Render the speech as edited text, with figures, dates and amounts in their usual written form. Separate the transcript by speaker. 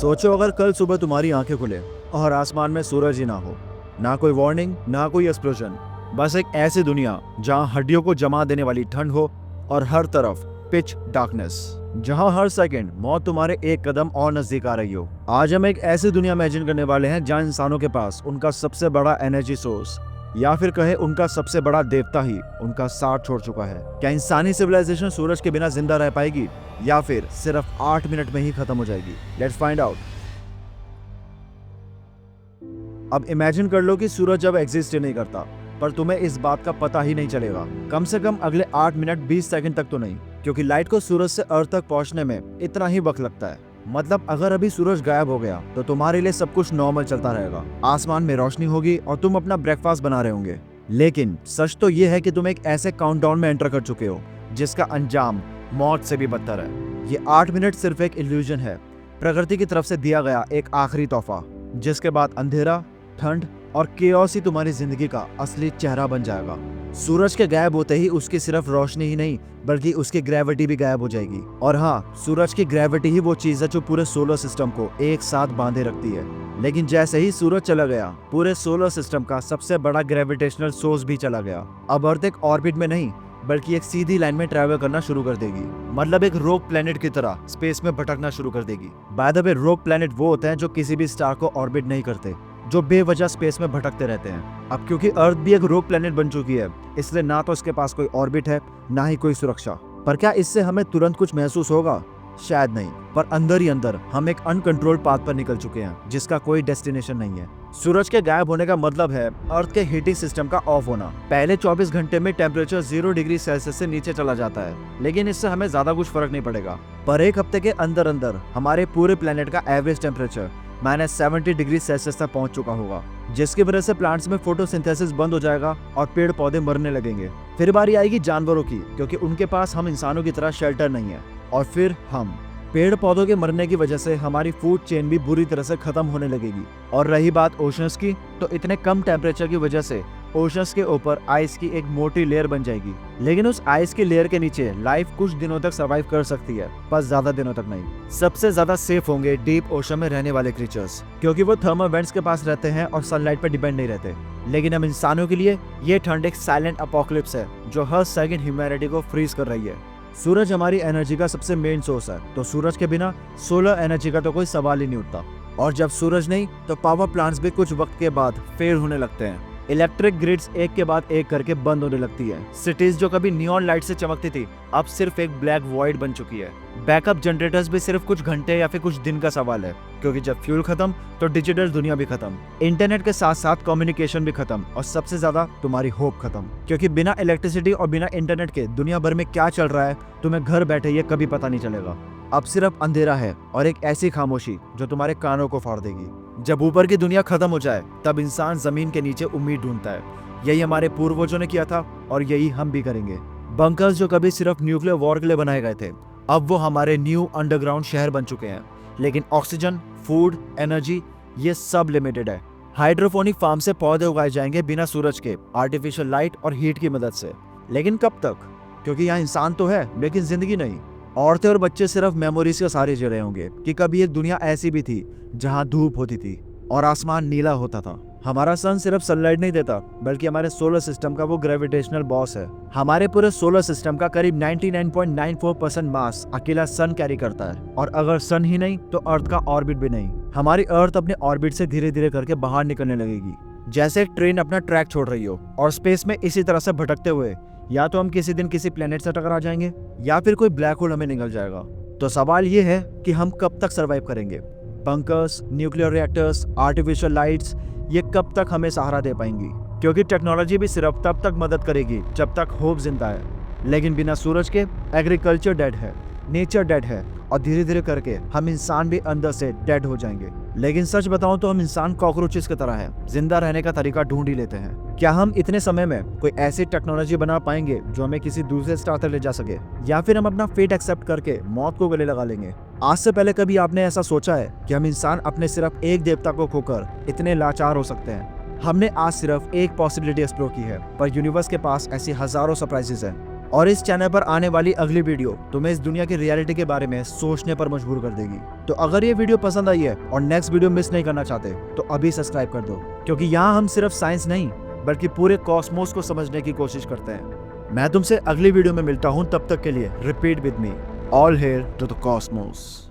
Speaker 1: सोचो अगर कल सुबह तुम्हारी आंखें खुले और आसमान में सूरज ही ना हो, ना कोई वार्निंग, ना कोई एक्सप्लोजन, बस एक ऐसी दुनिया जहां हड्डियों को जमा देने वाली ठंड हो और हर तरफ पिच डार्कनेस, जहां हर सेकंड मौत तुम्हारे एक कदम और नजदीक आ रही हो। आज हम एक ऐसी दुनिया इमेजिन करने वाले हैं जहां इंसानों के पास उनका सबसे बड़ा एनर्जी सोर्स या फिर कहे उनका सबसे बड़ा देवता ही उनका साथ छोड़ चुका है। क्या इंसानी सिविलाइजेशन सूरज के बिना जिंदा रह पाएगी या फिर सिर्फ 8 मिनट में ही खत्म हो जाएगी? Let's find out. अब इमेजिन कर लो कि सूरज अब एग्जिस्ट ही नहीं करता, पर तुम्हें इस बात का पता ही नहीं चलेगा, कम से कम अगले 8 मिनट 20 सेकंड तक तो नहीं, क्योंकि लाइट को सूरज से अर्थ तक पहुंचने में इतना ही वक्त लगता है। मतलब अगर अभी सूरज गायब हो गया तो तुम्हारे लिए सब कुछ नॉर्मल चलता रहेगा, आसमान में रोशनी होगी और तुम अपना ब्रेकफास्ट बना रहे होंगे। लेकिन सच तो ये है कि तुम एक ऐसे काउंटडाउन में एंटर कर चुके हो जिसका अंजाम मौत से भी बदतर है। ये 8 मिनट सिर्फ एक इल्यूजन है, प्रकृति की तरफ से दिया गया एक आखिरी तोहफा, जिसके बाद अंधेरा, ठंड और केओस ही तुम्हारी जिंदगी का असली चेहरा बन जाएगा। सूरज के गायब होते ही उसकी सिर्फ रोशनी ही नहीं बल्कि उसकी ग्रेविटी भी गायब हो जाएगी। और हाँ, सूरज की ग्रेविटी ही वो चीज है जो पूरे सोलर सिस्टम को एक साथ बांधे रखती है। लेकिन जैसे ही सूरज चला गया, पूरे सोलर सिस्टम का सबसे बड़ा ग्रेविटेशनल सोर्स भी चला गया। अब अर्थ एक ऑर्बिट में नहीं बल्कि एक सीधी लाइन में ट्रैवल करना शुरू कर देगी, मतलब एक रोग प्लेनेट की तरह स्पेस में भटकना शुरू कर देगी। बाय द वे, रोग प्लेनेट वो होते हैं जो किसी भी स्टार को ऑर्बिट नहीं करते, जो बेवजह स्पेस में भटकते रहते हैं। अब क्योंकि अर्थ भी एक रोग प्लेनेट बन चुकी है, इसलिए ना तो इसके पास कोई ऑर्बिट है, ना ही कोई सुरक्षा। पर क्या इससे हमें तुरंत कुछ महसूस होगा? शायद नहीं, पर अंदर ही अंदर हम एक अनकंट्रोल्ड पाथ पर निकल चुके हैं जिसका कोई डेस्टिनेशन नहीं है। सूरज के गायब होने का मतलब है अर्थ के हीटिंग सिस्टम का ऑफ होना। पहले 24 घंटे में टेम्परेचर 0 डिग्री सेल्सियस से नीचे चला जाता है, लेकिन इससे हमें ज्यादा कुछ फर्क नहीं पड़ेगा। पर एक हफ्ते के अंदर अंदर हमारे पूरे प्लेनेट का एवरेज टेम्परेचर -70 डिग्री सेल्सियस तक पहुंच चुका होगा, जिसकी वजह से प्लांट्स में फोटोसिंथेसिस बंद हो जाएगा और पेड़ पौधे मरने लगेंगे। फिर बारी आएगी जानवरों की, क्योंकि उनके पास हम इंसानों की तरह शेल्टर नहीं है। और फिर हम पेड़ पौधों के मरने की वजह से हमारी फूड चेन भी बुरी तरह से खत्म होने लगेगी। और रही बात ओशंस की, तो इतने कम टेम्परेचर की वजह से ओशंस के ऊपर आइस की एक मोटी लेयर बन जाएगी। लेकिन उस आइस की लेयर के नीचे लाइफ कुछ दिनों तक सरवाइव कर सकती है, पर ज्यादा दिनों तक नहीं। सबसे ज्यादा सेफ होंगे डीप ओशन में रहने वाले क्रीचर्स, क्योंकि वो थर्मल वेंट्स के पास रहते हैं और सनलाइट पर डिपेंड नहीं रहते। लेकिन हम इंसानों के लिए ये ठंड एक साइलेंट अपोकलिप्स है जो हर सेकंड ह्यूमैनिटी को फ्रीज कर रही है। सूरज हमारी एनर्जी का सबसे मेन सोर्स है, तो सूरज के बिना सोलर एनर्जी का तो कोई सवाल ही नहीं उठता। और जब सूरज नहीं, तो पावर प्लांट्स भी कुछ वक्त के बाद फेल होने लगते हैं। इलेक्ट्रिक ग्रिड्स एक के बाद एक करके बंद होने लगती है। सिटीज जो कभी नियॉन लाइट से चमकती थी, अब सिर्फ एक ब्लैक वॉइड बन चुकी है। बैकअप जनरेटर्स भी सिर्फ कुछ घंटे या फिर कुछ दिन का सवाल है, क्योंकि जब फ्यूल खत्म तो डिजिटल दुनिया भी खत्म, इंटरनेट के साथ साथ कम्युनिकेशन भी खत्म, और सबसे ज्यादा तुम्हारी होप खत्म। क्योंकि बिना इलेक्ट्रिसिटी और बिना इंटरनेट के दुनिया भर में क्या चल रहा है तुम्हें घर बैठे ये कभी पता नहीं चलेगा। अब सिर्फ अंधेरा है और एक ऐसी खामोशी जो तुम्हारे कानों को फाड़ देगी। जब ऊपर की दुनिया खत्म हो जाए, तब इंसान जमीन के नीचे उम्मीद ढूंढता है। यही हमारे पूर्वजों ने किया था और यही हम भी करेंगे। बंकर्स जो कभी सिर्फ न्यूक्लियर वॉर के लिए बनाए गए थे, अब वो हमारे न्यू अंडरग्राउंड शहर बन चुके हैं। लेकिन ऑक्सीजन, फूड, एनर्जी, ये सब लिमिटेड है। हाइड्रोफोनिक फार्म से पौधे उगाए जाएंगे बिना सूरज के, आर्टिफिशियल लाइट और हीट की मदद से। लेकिन कब तक? क्योंकि यहाँ इंसान तो है लेकिन जिंदगी नहीं। औरतें और बच्चे सिर्फ मेमोरीज के सहारे जी रहे होंगे कि कभी एक दुनिया ऐसी भी थी जहां धूप होती थी और आसमान नीला होता था। हमारा सन सिर्फ सनलाइट नहीं देता, बल्कि हमारे सोलर सिस्टम का वो ग्रेविटेशनल बॉस है। हमारे पूरे सोलर सिस्टम का करीब 99.94% मास अकेला सन कैरी करता है। और अगर सन ही नहीं तो अर्थ का ऑर्बिट भी नहीं। हमारी अर्थ अपने ऑर्बिट से धीरे धीरे करके बाहर निकलने लगेगी, जैसे एक ट्रेन अपना ट्रैक छोड़ रही हो। और स्पेस में इसी तरह से भटकते हुए या तो हम किसी दिन किसी प्लेनेट से टकरा जाएंगे या फिर कोई ब्लैक होल हमें निकल जाएगा। तो सवाल ये है कि हम कब तक सरवाइव करेंगे? Bunkers, nuclear reactors, artificial lights, ये कब तक हमें सहारा दे पाएंगी? क्योंकि टेक्नोलॉजी भी सिर्फ तब तक मदद करेगी जब तक होप जिंदा है। लेकिन बिना सूरज के एग्रीकल्चर डेड है, नेचर डेड है, और धीरे धीरे करके हम इंसान भी अंदर से डेड हो जाएंगे। लेकिन सच बताऊं तो हम इंसान कॉकरोचेस की तरह हैं, जिंदा रहने का तरीका ढूंढ ही लेते हैं। क्या हम इतने समय में कोई ऐसी टेक्नोलॉजी बना पाएंगे जो हमें किसी दूसरे स्टार तक ले जा सके, या फिर हम अपना फेट एक्सेप्ट करके मौत को गले लगा लेंगे? आज से पहले कभी आपने ऐसा सोचा है कि हम इंसान अपने सिर्फ एक देवता को खोकर इतने लाचार हो सकते हैं? हमने आज सिर्फ एक पॉसिबिलिटी एक्सप्लोर की है, पर यूनिवर्स के पास ऐसी हजारों सरप्राइजेस हैं। और इस चैनल पर आने वाली अगली वीडियो तुम्हें इस दुनिया की रियलिटी के बारे में सोचने पर मजबूर कर देगी। तो अगर ये वीडियो पसंद आई है और नेक्स्ट वीडियो मिस नहीं करना चाहते तो अभी सब्सक्राइब कर दो, क्योंकि यहाँ हम सिर्फ साइंस नहीं बल्कि पूरे कॉस्मोस को समझने की कोशिश करते हैं। मैं तुमसे अगली वीडियो में मिलता हूँ, तब तक के लिए repeat with me, all hail to the Cosmos.